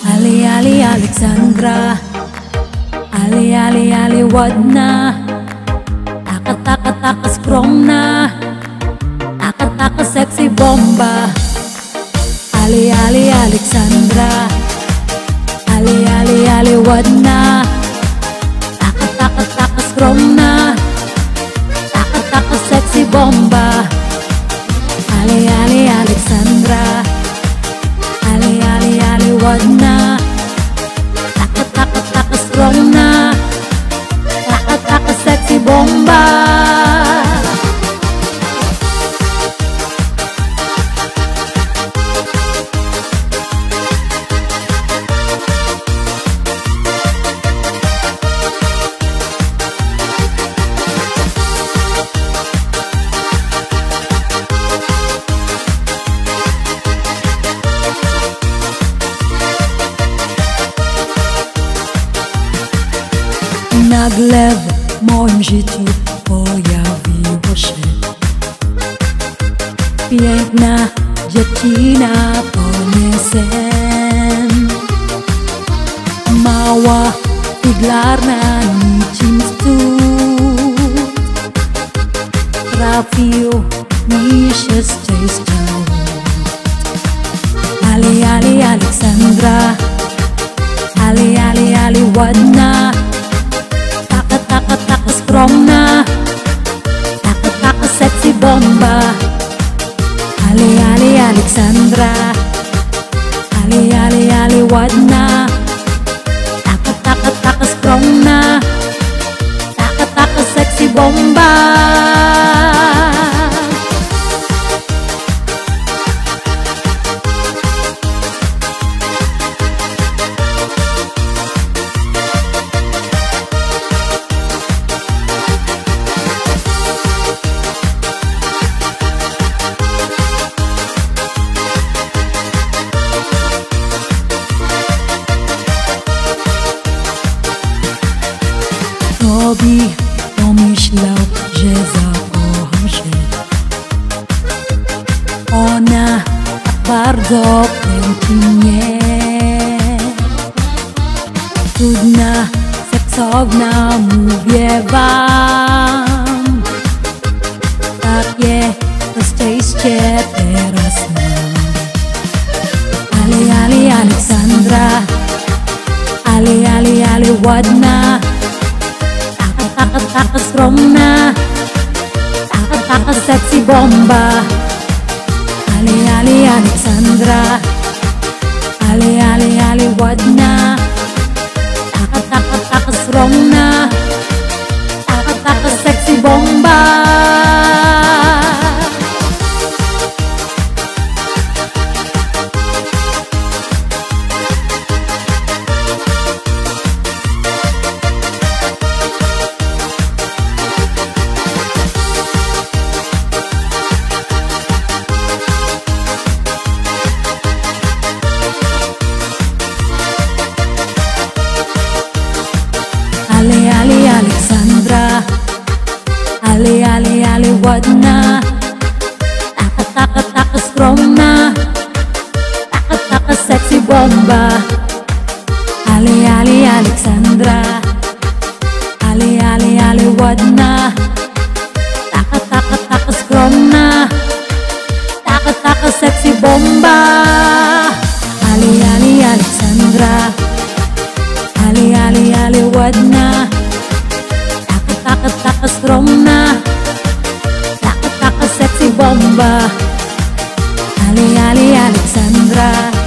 Ali Alexandra, Ali ładna, taka skromna, taka sexy bomba. Ali Alexandra, Ali ładna, taka skromna, taka sexy bomba. Ali Alexandra, Ali ładna, taka skromna, taka sexy bomba. Nagle w moim życiu pojawiło się piękna dziewczyna, poniesem. Mała, figlarna, niczym cud. Trafił mi się szczęścia. Ali Alexandra, Ali ładna, taka skromna, taka sexy bomba. Ali Alexandra, Ali ładna, taka skromna, taka sexy bomba. Robi pomyślał, że zakocham się. Ona tak bardzo kręci mnie. Cudna, seksowna, mówię wam. Takie to szczęście teraz mam. Ali Alexandra, Ali ładna, taka skromna, taka sexy bomba. Ali Alexandra, Ali ładna, taka skromna, taka sexy bomba. Ali Alexandra, Ali ładna, taka skromna, taka sexy bomba. Ali Alexandra, Ali ładna, taka skromna, taka sexy bomba. Ali Alexandra, Ali ładna, taka skromna, taka sexy bomba. Ali Alexandra.